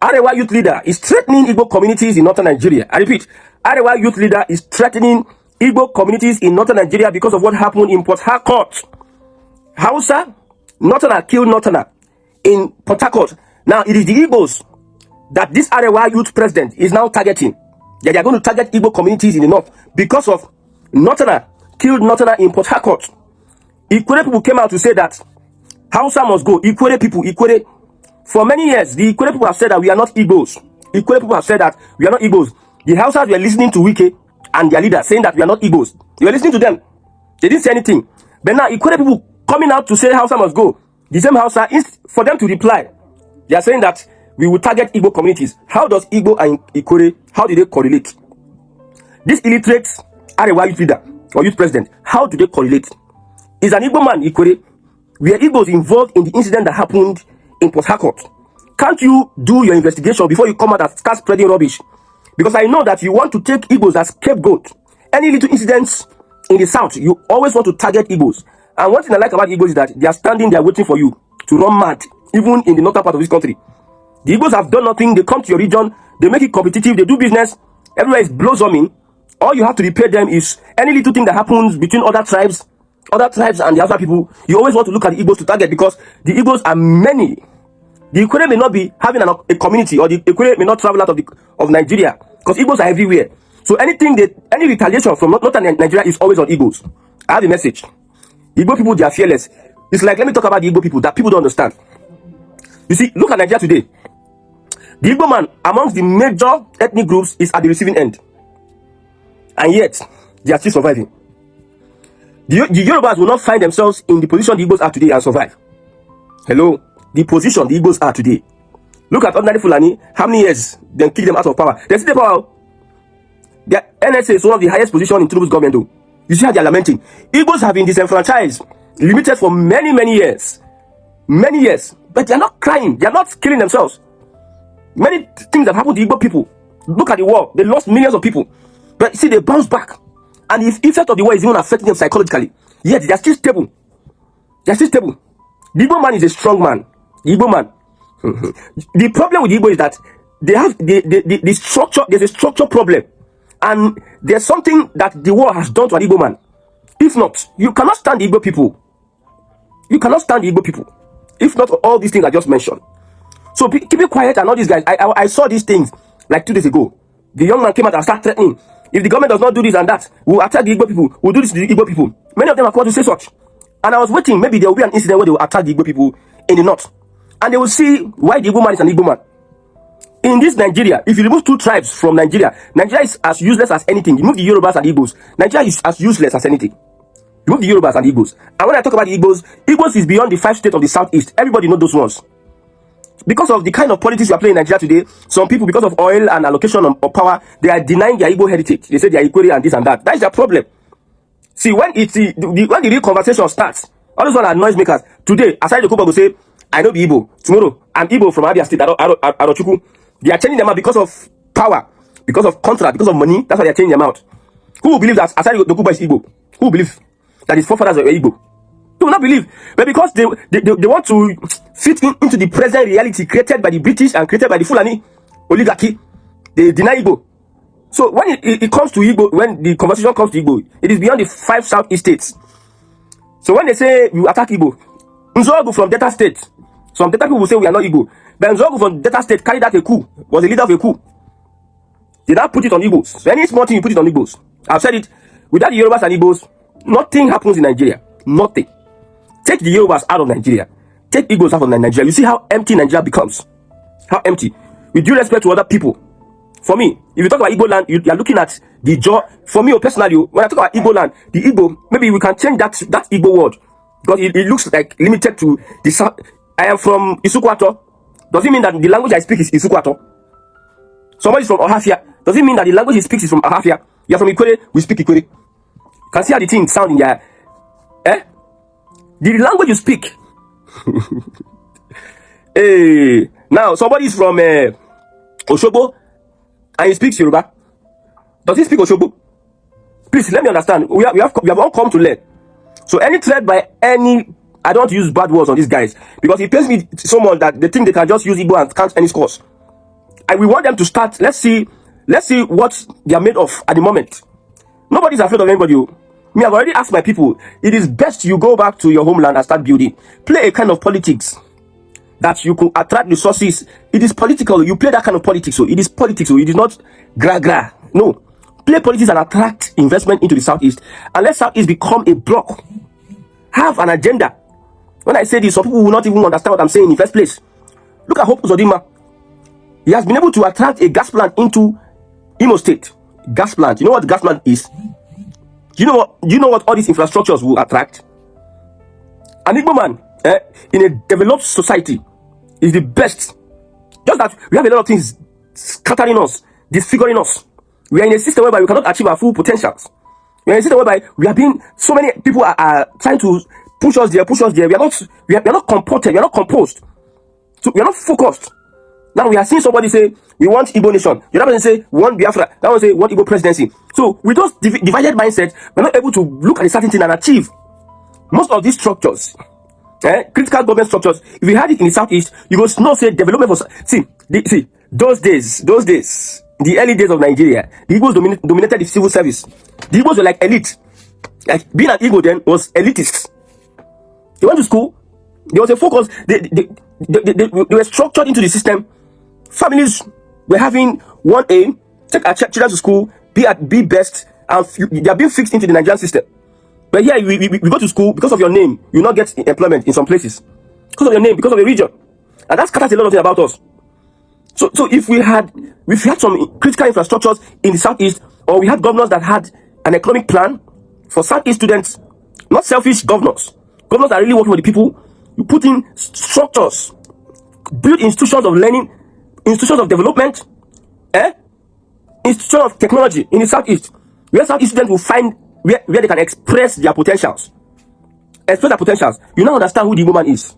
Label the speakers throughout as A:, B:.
A: Arewa youth leader is threatening Igbo communities in northern Nigeria. I repeat, Arewa youth leader is threatening Igbo communities in northern Nigeria because of what happened in Port Harcourt. Hausa, Northerner killed Northerner in Port Harcourt. Now, it is the Igbos that this Arewa youth president is now targeting. They are going to target Igbo communities in the north because of Northerner killed Northerner in Port Harcourt. Ikwerre people came out to say that Hausa must go. Ikwerre people, Ikwerre. For many years, the Ikwerre people have said that we are not Igbos. Ikwerre people have said that we are not Igbos. The Hausas were listening to Wike and their leader saying that we are not Igbos. They were listening to them. They didn't say anything. But now, Ikwerre people coming out to say Hausa must go. The same Hausa, for them to reply, they are saying that we will target Igbo communities. How does Igbo and Ikwerre, how do they correlate? This illiterate Arewa youth leader or youth president, how do they correlate? Is an Igbo man, Ikwerre, were Igbos involved in the incident that happened in Port Harcourt? Can't you do your investigation before you come out and start spreading rubbish? Because I know that you want to take Igbos as scapegoat. Any little incidents in the south, you always want to target Igbos. And one thing I like about Igbos is that they are standing there waiting for you to run mad, even in the northern part of this country. The Igbos have done nothing. They come to your region, they make it competitive, they do business, everywhere is blossoming. All you have to repay them is any little thing that happens between other tribes and the other people. You always want to look at the Igbos to target because the Igbos are many. The Ikwerre may not be having a community, or the Ikwerre may not travel out of Nigeria because Igbos are everywhere. So any retaliation from northern Nigeria is always on Igbos. I have a message. Igbo people, they are fearless. It's like, let me talk about the Igbo people that people don't understand. You see, look at Nigeria today. The Igbo man amongst the major ethnic groups is at the receiving end. And yet, they are still surviving. The Yorubas will not find themselves in the position the Igbos are today and survive. Hello? The position the Igbos are today. Look at ordinary Fulani, how many years they kick them out of power. They still power. Their NSA is one of the highest positions in Tinubu's government though. You see how they are lamenting. Igbos have been disenfranchised, limited for many years. Many years. But they are not crying. They are not killing themselves. Many things have happened to Igbo people. Look at the war. They lost millions of people. But see, they bounce back. And the effect of the war is even affecting them psychologically. Yet, they are still stable. They are still stable. The Igbo man is a strong man. The Igbo man. The problem with the Igbo is that they have the structure. There's a structure problem. And there's something that the war has done to an Igbo man. If not, you cannot stand the Igbo people. You cannot stand the Igbo people. If not all these things I just mentioned. So keep it quiet and all these guys. I saw these things like 2 days ago. The young man came out and started threatening. If the government does not do this and that, we'll attack the Igbo people. We'll do this to the Igbo people. Many of them are called to say such. And I was waiting. Maybe there will be an incident where they will attack the Igbo people in the north. And they will see why the Igbo man is an Igbo man. In this Nigeria, if you remove 2 tribes from Nigeria, Nigeria is as useless as anything. You remove the Yorubas and Igbos, Nigeria is as useless as anything. You remove the Yorubas and Igbos. And when I talk about the Igbos is beyond the 5 states of the southeast. Everybody knows those ones. Because of the kind of politics you are playing in Nigeria today, some people, because of oil and allocation of power, they are denying their Igbo heritage. They say they are Ikwerre and this and that. That is their problem. See, when the real conversation starts, all those ones are noise makers. Today, aside the Kuba will say, I know the Igbo. Tomorrow, I'm Igbo from Abia State, Arochukwu. They are changing them out because of power, because of contract, because of money. That's why they are changing them out. Who will believe that Asari Dokuba is Igbo? Who will believe that his forefathers were Igbo? They will not believe. But because they want to fit into the present reality created by the British and created by the Fulani oligarchy, they deny Igbo. So when it comes to Igbo, when the conversation comes to Igbo, it is beyond the 5 southeast states. So when they say you attack Igbo, Nzogu from Delta State, some Delta people will say we are not Igbo. But Nzogu from Delta State carried out a coup, was the leader of a coup. They now put it on Igbos. So any small thing you put it on Igbos. I've said it. Without the Yorubas and Igbos, nothing happens in Nigeria. Nothing. Take the Yorubas out of Nigeria. Take Igbos out of Nigeria. You see how empty Nigeria becomes. How empty. With due respect to other people. For me, if you talk about Igbo land, you are looking at the jaw. For me, personally, when I talk about Igbo land, the Igbo, maybe we can change that Igbo word. Because it looks like limited to the south. I am from Isukwato. Does it mean that the language I speak is Isukwato? Somebody is from Ohafia. Does it mean that the language he speaks is from Ohafia? You are from Ikwerre, we speak Ikwerre. Can see how the thing sound in there. The language you speak. Now, somebody is from Oshobo and he speaks Yoruba. Does he speak Oshobo? Please, let me understand. We have all come to learn. So any threat by any... I don't use bad words on these guys because it pains me so much that they think they can just use Igbo and count any scores. we want them to start. Let's see what they are made of at the moment. Nobody's afraid of anybody. Me, I've already asked my people, it is best you go back to your homeland and start building. Play a kind of politics that you could attract resources. It is political. You play that kind of politics. So it is politics. So it is not gra. No. Play politics and attract investment into the Southeast. And let Southeast become a block. Have an agenda. When I say this, some people will not even understand what I'm saying in the first place. Look at Hope Uzodinma. He has been able to attract a gas plant into Imo State. Gas plant. You know what gas plant is? Do you know what all these infrastructures will attract? An Igbo man in a developed society is the best. Just that we have a lot of things scattering us, disfiguring us. We are in a system whereby we cannot achieve our full potentials. We are in a system whereby so many people are trying to push us there. We are not comported, we are not composed. So we are not focused. Now we are seeing somebody say, we want Igbo nation. The other person say, we want Biafra. That one say, we want Igbo presidency. So with those divided mindset, we're not able to look at a certain thing and achieve. Most of these structures, critical government structures, if you had it in the Southeast, you go know say development for, see, those days, the early days of Nigeria, the Igbos dominated the civil service. The Igbos were like elite. Like being an Igbo then was elitist. They went to school, there was a focus, they were structured into the system. Families were having one aim: take our children to school, be best, and they are being fixed into the Nigerian system. But here we go to school because of your name, you will not get employment in some places. Because of your name, because of your region. And that scatters a lot of things about us. So if we had some critical infrastructures in the Southeast, or we had governors that had an economic plan for Southeast students, not selfish governors that are really working for the people, you put in structures, build institutions of learning, institutions of development, institutions of technology in the Southeast, where Southeast students will find where they can express their potentials. You now understand who the Igbo man is.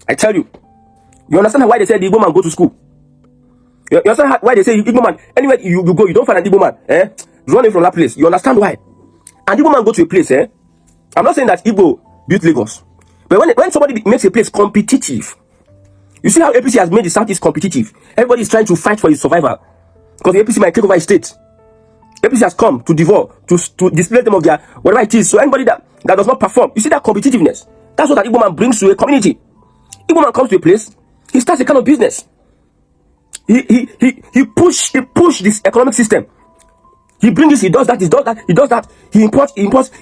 A: I tell you. You understand why they say the Igbo man go to school. You understand why they say Igbo man, anywhere you go, you don't find an Igbo man, running from that place. You understand why? And Igbo man go to a place, I'm not saying that Igbo built Lagos. But when somebody makes a place competitive, you see how APC has made the Southeast competitive. Everybody is trying to fight for its survival. Because the APC might take over a state. APC has come to devour, to display them of their whatever it is. So anybody that does not perform, you see that competitiveness. That's what an Igbo man brings to a community. Igbo man comes to a place, he starts a kind of business. He push this economic system. He brings this, he does that. He imports,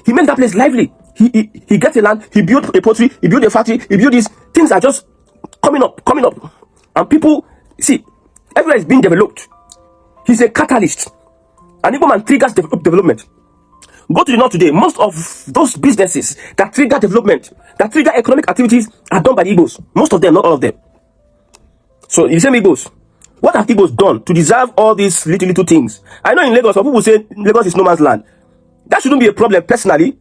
A: he makes that place lively. He gets a land, he builds a pottery, he builds a factory, he builds these things are just coming up. And people, see, everywhere is being developed. He's a catalyst. An Igbo man triggers development. Go to the north today, most of those businesses that trigger development, that trigger economic activities are done by the Igbos. Most of them, not all of them. So, the same Igbos, what have Igbos done to deserve all these little things? I know in Lagos, some people say Lagos is no man's land. That shouldn't be a problem personally.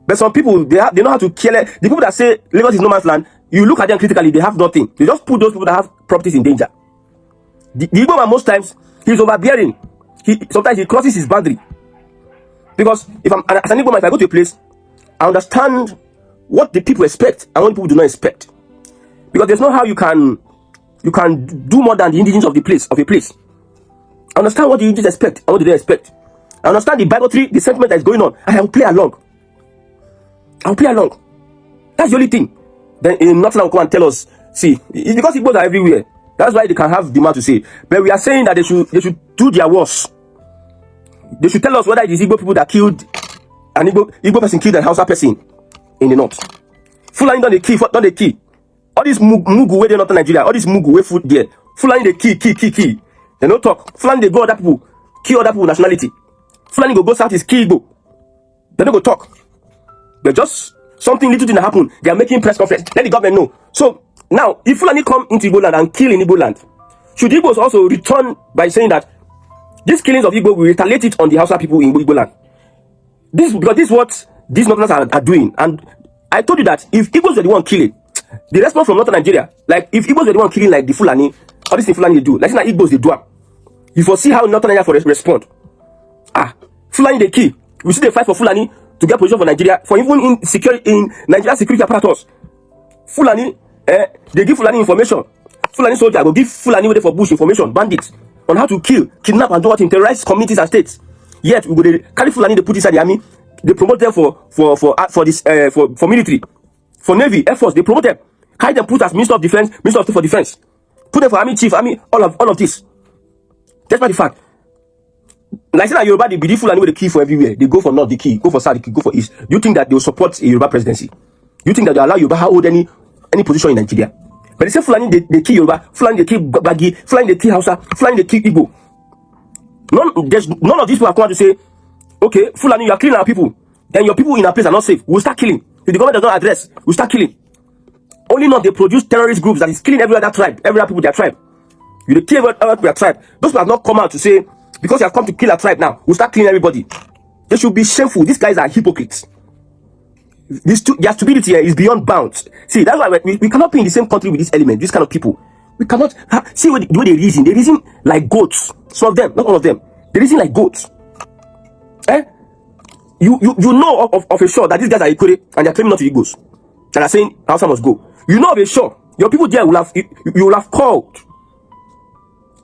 A: But some people, they know how to kill it. The people that say Lagos is no man's land, you look at them critically, they have nothing. They just put those people that have properties in danger. The Igbo man, most times, he's overbearing. Sometimes he crosses his boundary. Because as an Igbo man, if I go to a place, I understand what the people expect and what the people do not expect. Because there's no how you can do more than the indigenous of a place. I understand what the indigenous expect and what they don't expect. I understand the bigotry, the sentiment that is going on, and I will play along. That's the only thing. Then in Northern will come and tell us, see, it's because Igbos are everywhere. That's why they can have demand to say. But we are saying that they should do their worst. They should tell us whether it is Igbo people that killed an Igbo person killed an Hausa person in the north. Fulani don't they key. All this mugu where they not in Nigeria, all this mugu where food there. Fulani they key. They don't talk. Fulani they go other people, kill other people nationality. Fulani go south is key Igbo. They don't go talk. But just something little thing that happen, they are making press conference. Let the government know. So now, if Fulani come into Igbo land and kill in Igbo land, should Igbos also return by saying that these killings of Igbo will retaliate it on the Hausa people in Igbo land? Because this is what these Northerners are doing. And I told you that if Igbos were the one killing, the response from Northern Nigeria, like if Igbos were the one killing like the Fulani, all these things Fulani they do, like it's not Igbos they do. You foresee how Northern Nigeria respond. Fulani they kill. We see they fight for Fulani to get position for Nigeria, for even in Nigeria security apparatus. Fulani, they give Fulani information. Fulani soldier will give Fulani waiting for bush information, bandits, on how to kill, kidnap, and do what in terrorize communities and states. Yet we go carry Fulani, they put inside the army, they promote them for military, for navy, air force, they promote them, carry them, put as minister of defense, minister of state for defense, put them for army chief, army, all of this. That's not the fact. Like say that Yoruba, they believe Fulani with the key for everywhere. They go for north, the key, go for south, the key, go for east. You think that they will support a Yoruba presidency? You think that they allow Yoruba to hold any position in Nigeria? But they say Fulani, they kill Yoruba, Fulani, they kill Bagi, Fulani, they kill Hausa, Fulani, they kill Igbo. None of these people are going to say, okay, Fulani, you are killing our people. Then your people in our place are not safe. We'll start killing. If the government does not address, we'll start killing. Only not they produce terrorist groups that is killing every other tribe, every other people their tribe. You kill every other people their tribe. Those people have not come out to say, because you have come to kill a tribe now, we'll start killing everybody. They should be shameful. These guys are hypocrites. Their stupidity is beyond bounds. See, that's why we cannot be in the same country with this element, this kind of people. We cannot see the way they reason. They reason like goats. Some of them, not all of them. They reason like goats. You know of a sure that these guys are Ikwerre and they're claiming not to Igbos. And are saying Hausa must go. You know of a sure. Your people there will have called.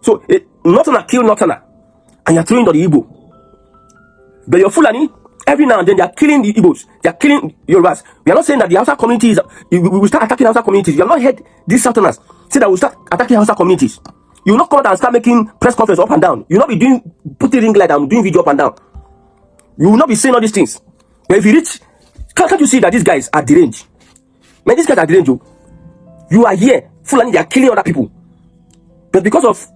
A: So Northerner kill Northerner. And you're throwing on the Igbo. But your Fulani, every now and then they are killing the Igbos. They are killing Yorubas. We are not saying that the Hausa communities, we will start attacking Hausa communities. You have not heard these Southerners say that we'll start attacking Hausa communities. You will not come out and start making press conference up and down. You will not be putting ring light and doing video up and down. You will not be saying all these things. But if you reach, can't you see that these guys are deranged? Man, these guys are deranged. You are here, Fulani, they are killing other people. But because of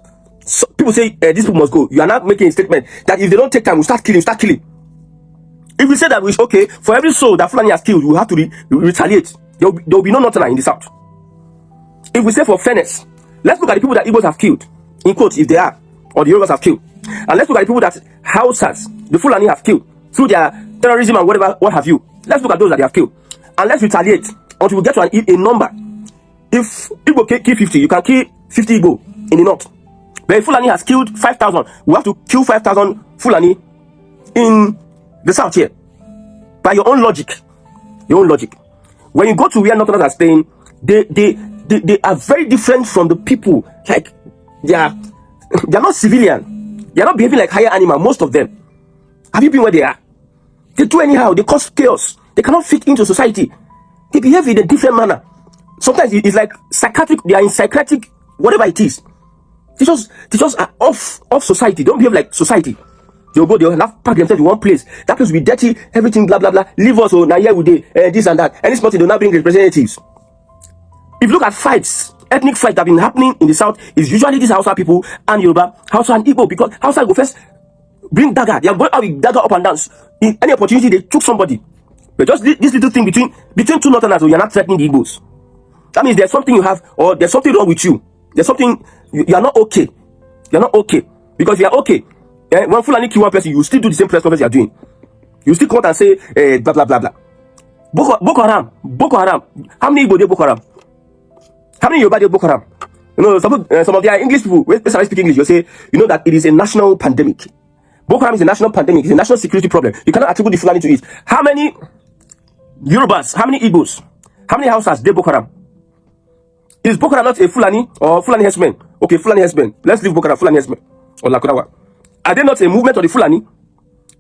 A: people say these people must go, you are not making a statement that if they don't take time, we'll start killing, If we say that okay, for every soul that Fulani has killed, we have to retaliate. There will be no Northerner in the south. If we say for fairness, let's look at the people that Igbos have killed, in quotes, if they are, or the Yorubas have killed. And let's look at the people that Hausas, the Fulani have killed, through their terrorism and whatever, what have you. Let's look at those that they have killed. And let's retaliate until we get to a number. If Igbo kill 50, you can kill 50 Igbo in the north. But if Fulani has killed 5,000, we have to kill 5,000 Fulani in the south here. By your own logic. When you go to where Northerners are staying, they are very different from the people. Like, they are not civilian. They are not behaving like higher animal, most of them. Have you been where they are? They do anyhow. They cause chaos. They cannot fit into society. They behave in a different manner. Sometimes it's like psychiatric. They are in psychiatric, whatever it is. They just are off society. They don't behave like society. They'll have pack themselves in one place. That place will be dirty, everything, blah, blah, blah. Leave us, now here we do, this and that. And this morning, they'll not bring representatives. If you look at fights, ethnic fights that have been happening in the south, is usually these Hausa people and Yoruba, Hausa and Igbo, because Hausa go first bring dagger. They are going out with dagger up and down. In any opportunity, they took somebody. But just this little thing between two Northerners, you're not threatening the Igbos. That means there's something you have, or there's something wrong with you. There's something, you are not okay. You're not okay. Because you are okay. When Fulani kill one person, you still do the same press conference you are doing. You still come out and say, blah, blah, blah, blah. Boko Haram. How many Igbo do Boko Haram? How many Yoruba do Boko Haram? You know, some of their English people, when I speak English, you say, you know that it is a national pandemic. Boko Haram is a national pandemic. It's a national security problem. You cannot attribute the Fulani to it. How many Yorubas, how many Igbos, how many Hausas do Boko Haram? Is Boko Haram not a Fulani or Fulani herdsmen? Okay, Fulani herdsmen. Let's leave Boko Haram, Fulani herdsmen. Or Lakurawa. Are they not a movement of the Fulani?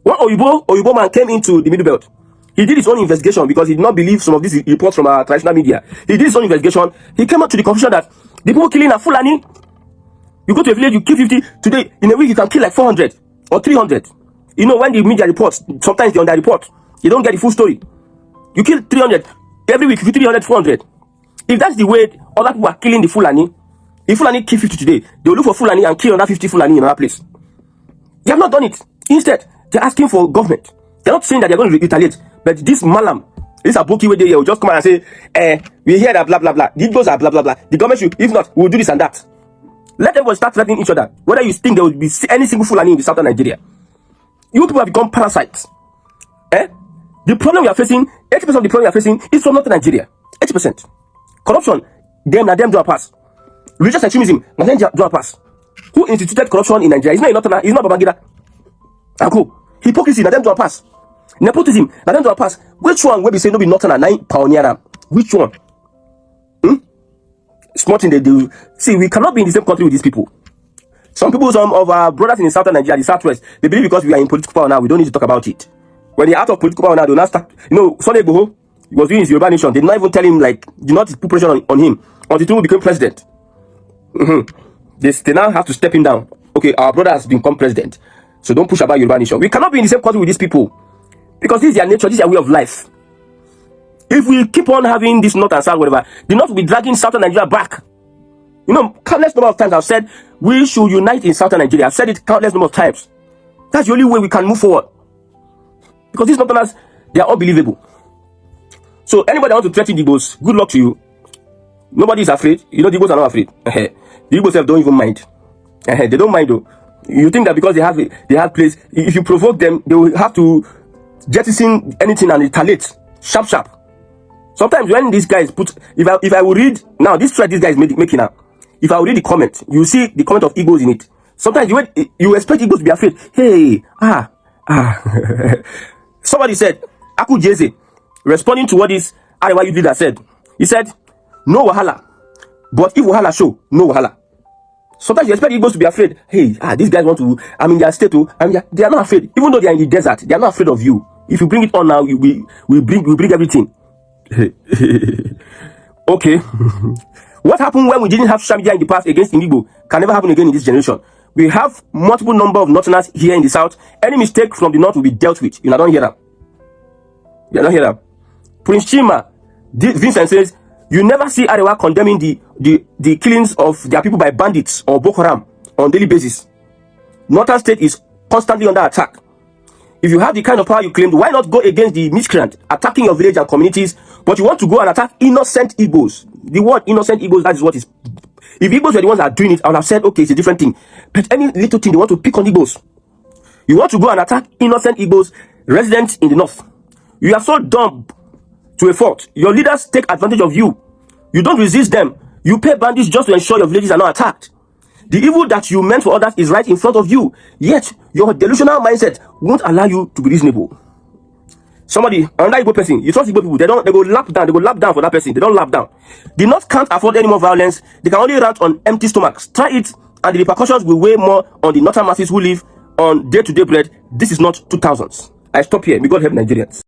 A: One Oyibo man came into the Middle Belt. He did his own investigation because he did not believe some of these reports from our traditional media. He did his own investigation. He came up to the conclusion that the people killing are Fulani. You go to a village, you kill 50. Today, in a week, you can kill like 400 or 300. You know, when the media reports, sometimes they underreport. You don't get the full story. You kill 300. Every week, you kill 300, 400. If that's the way other people are killing the Fulani, if Fulani kill 50 today, they will look for Fulani and kill another 50 Fulani in another place. They have not done it. Instead, they're asking for government. They're not saying that they're going to retaliate. But this malam, this aboki where they will just come out and say, we hear that blah, blah, blah. The Igbos are blah, blah, blah. The government should, if not, we'll do this and that. Let everyone start threatening each other. Whether you think there will be any single Fulani in the southern Nigeria. You people have become parasites. The problem we are facing, 80% of the problem we are facing is from northern Nigeria. 80%. Corruption, them do a pass. Religious extremism, them do a pass. Who instituted corruption in Nigeria? It's not a northerner, it's not Babangida. Uncle. Hypocrisy, them do a pass. Nepotism, them do a pass. Which one will be saying no be northerner, nine pioneer? Which one? Small thing they do. See, we cannot be in the same country with these people. Some of our brothers in the southern Nigeria, the southwest, they believe because we are in political power now, we don't need to talk about it. When they're out of political power now, they'll not start. Sunday Igbo, he was doing his Yoruba nation. They did not even tell him, like, do not put pressure on him until Tinubu became president. They now have to step him down. Okay, our brother has become president, so don't push about Yoruba nation. We cannot be in the same country with these people because this is their nature, this is their way of life. If we keep on having this north and south, whatever, the north will be dragging southern Nigeria back. Countless number of times I've said we should unite in southern Nigeria. I've said it countless number of times. That's the only way we can move forward. Because these northerners, they are unbelievable. So anybody that wants to threaten the Igbos, good luck to you. Nobody is afraid. The Igbos are not afraid. The Igbos don't even mind. They don't mind though. You think that because they have place, if you provoke them, they will have to jettison anything and retaliate. Sharp. Sometimes when these guys put, if I will read now, this threat these guys making now, if I will read the comment, you see the comment of Igbos in it. Sometimes you expect Igbos to be afraid. Hey, Somebody said, Aku Jeze, responding to what this Arewa youth leader said. He said, no wahala, but if wahala show, no wahala. Sometimes you expect Igbos to be afraid. Hey, these guys want to, their state, they are not afraid. Even though they are in the desert, they are not afraid of you. If you bring it on now, we bring everything. Okay. What happened when we didn't have social media in the past against Igbo can never happen again in this generation. We have multiple number of northerners here in the south. Any mistake from the north will be dealt with. You don't hear that. You don't hear that. Prince Chima, Vincent says, you never see Arewa condemning the killings of their people by bandits or Boko Haram on daily basis. Northern state is constantly under attack. If you have the kind of power you claimed, why not go against the miscreant attacking your village and communities, but you want to go and attack innocent Igbos? The word innocent Igbos, that is what is. If Igbos were the ones that are doing it, I would have said, okay, it's a different thing. But any little thing, they want to pick on Igbos. You want to go and attack innocent Igbos, residents in the north. You are so dumb to a fault. Your leaders take advantage of you. You don't resist them. You pay bandits just to ensure your villages are not attacked. The evil that you meant for others is right in front of you. Yet, your delusional mindset won't allow you to be reasonable. Somebody, another Igbo person, you trust Igbo people, they go lap down for that person. They don't lap down. The North can't afford any more violence. They can only rant on empty stomachs. Try it, and the repercussions will weigh more on the northern masses who live on day-to-day bread. This is not 2000s. I stop here. May God help Nigerians.